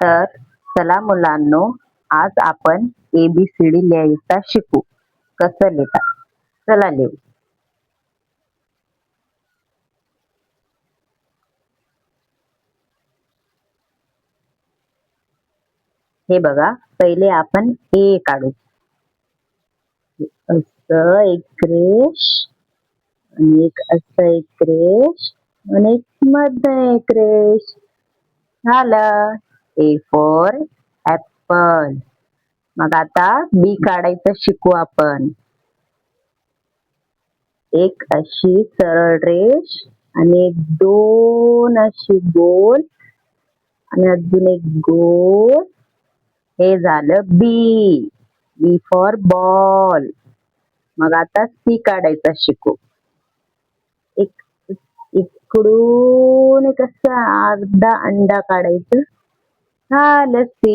तर चला मुलांनो, आज आपण ABCD लिहायचा शिकू. कसं लिहितात? चला लिहू. हे बघा, पहिले आपण A काढू. असं एक रेष आणि एक असं एक रेष आणि एक मध्ये एक रेष. झालं. A for apple. मग आता B काढायचं शिकू आपण. एक अशी सरळ रेष आणि एक दोन अशी गोल आणि अजून एक गोल. हे झालं B. B for ball. मग आता C काढायचा शिकू. इकडून एक असं अर्धा अंडा काढायचं. झालं C.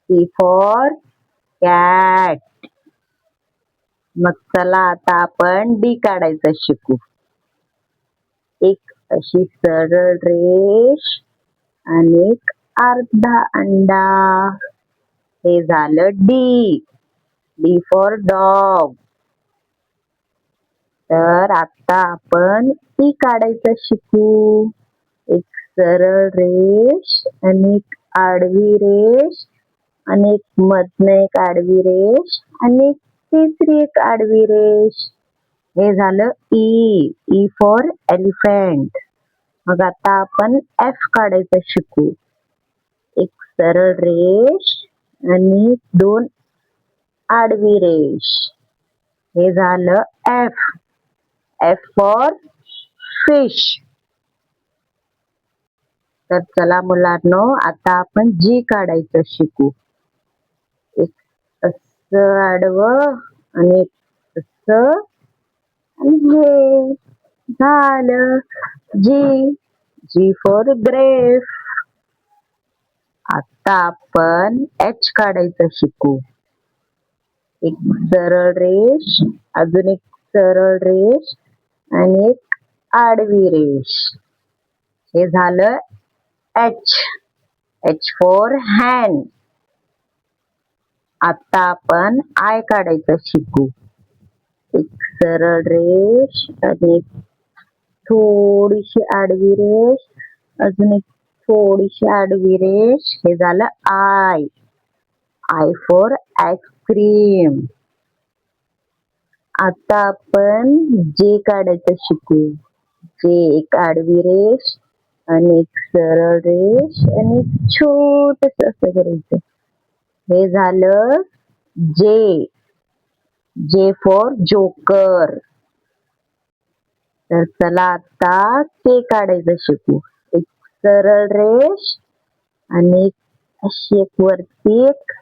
C for cat. मग चला आता आपण D काढायचं शिकू. एक अशी सरळ रेष आणि एक अर्धा अंडा. हे झालं D. D for dog. तर आता आपण E काढायचं शिकू. एक सरळ रेष आणि एक आडवी रेष आणि एक मधनं एक आडवी रेष आणि एक तिसरी एक आडवी रेष. हे झालं E. E for elephant. मग आता आपण F काढायचं शिकू. एक सरळ रेष आणि दोन आडवी रेष. हे झालं F. F for fish. तर चला मुलांनो, आता आपण G काढायचं शिकू. एक असं आडवं आणि एक असं आणि हे झालं G. G for grape. आता आपण H काढायचं शिकू. एक सरळ रेष, अजून एक सरळ रेष आणि एक आडवी रेष. हे झालं H. H for hand. आता आपण I काढायचं शिकू. एक सरळ रेष आणि एक थोडीशी आडवी रेष, अजून एक थोडीशी आडवी रेष. हे झालं I. I for ice cream. आता आपण J काढायचं शिकू. J एक आडवी रेष आणि एक सरळ रेष आणि एक छोटस असं करायचं. हे झालं J. J for joker. तर चला आता K काढायचं शिकू. एक सरळ रेष आणि अशी एक वरती एक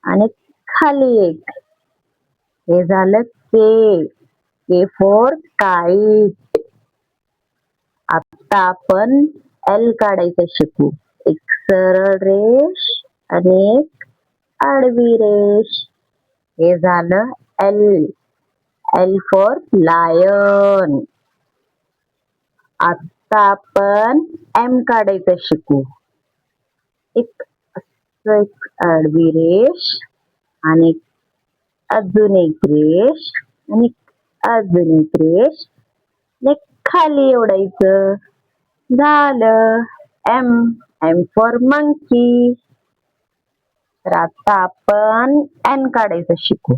आणि खाली एक. हे झालं K. K for kite. आता आपण L काढायचं शिकू. एक सरळ रेष आणि एक आडवी रेष. हे झालं L. L for lion. आता आपण M काढायचं शिकू. एक आडवी रेष आणि अजून एक रेष आणि अजून एक रेष. खाली ओढायचं. झालं M. M for monkey. तर आता आपण N काढायचं शिकू.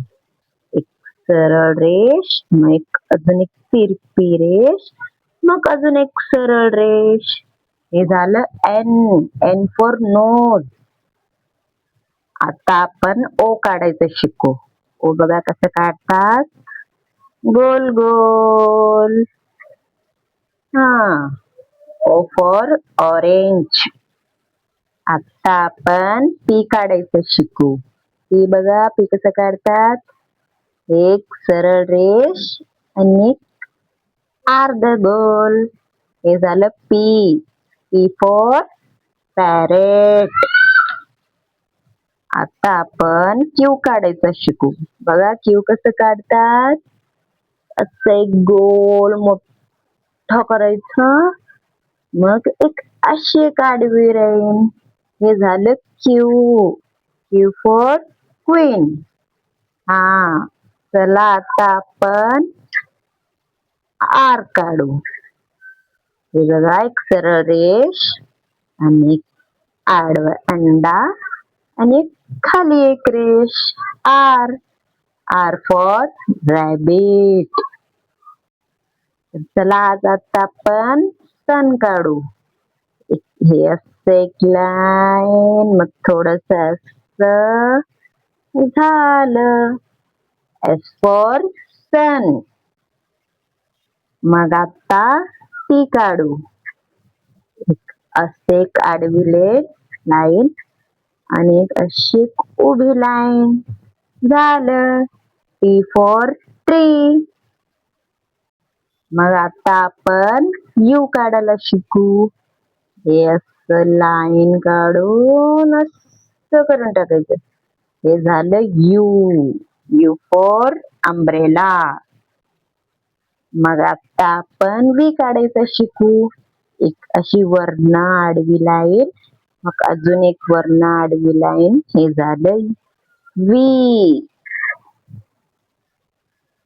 एक सरळ रेष, मग अजून एक तिरपी रेष, मग अजून एक सरळ रेष. हे झालं N. N for nose. आता आपण O काढायचं शिकू. O बघा कसं काढतात. गोल गोल. O for orange. आता आपण P काढायचं शिकू. P बघा, P कसं काढतात. एक सरळ रेष आणि अर्ध गोल. हे झालं P. P for parrot. आता आपण Q काढायचं शिकू. बघा Q कसं काढतात. असं एक गोल मोठं करायचं, मग एक अशी एक आडवी राहील. हे झालं क्यू. Q for queen. हा, चला आता आपण आर काढू. हे बघा, एक सरळ रेष आणि एक आडवा अंडा आणि खाली एक रेष. आर. R for rabbit. चला आज आता आपण सन काढू. हे असं एक लाईन, मग थोडस असं झालं. एस फॉर सन. मग आता टी काढू. असे एक आडवी लाईन आणि एक अशी उभी लाईन. झालं. T for tree. मग आता आपण यू काढायला शिकू. हे असं लाईन काढून असं करून टाकायचं. हे झालं यू. You for umbrella. मग आता आपण वी काढायचं शिकू. एक अशी वरन आडवी लाईन, मग अजून एक वरन आडवी लाईन. हे झालं we.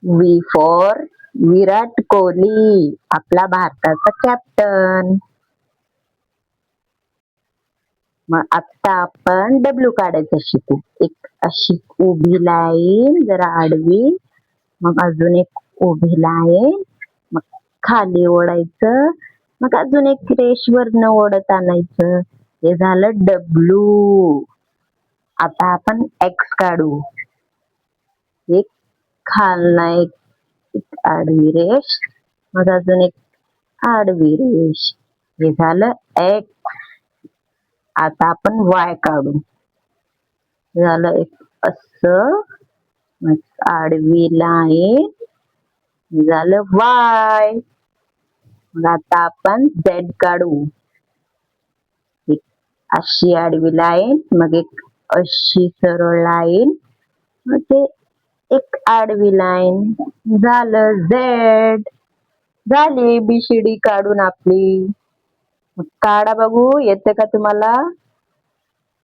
We for Virat Kohli, आपला भारताचा कॅप्टन. मग आता आपण डब्ल्यू काढायचं शिकू. एक अशी उभी लाईन, जरा आडवी, मग अजून एक उभी लाईन, मग खाली ओढायचं, मग अजून एक रेष वरनं ओढत आणायचं. हे झालं डब्ल्यू. आता आपण एक्स काढू. एक खालना एक आडवी रेष, मग अजून एक आडवी रेष. हे झालं एक्स. आता आपण वाय काढू. झालं एक असं, मग आडवी लाईन. झालं वाय. मग आता आपण झेड काढू. एक अशी आडवी लाईन, मग एक अशी सरळ लाईन, मग ते एक आडवी लाईन. झालं झेड. झाली ABCD काढून आपली. काढा बघू, येते का तुम्हाला?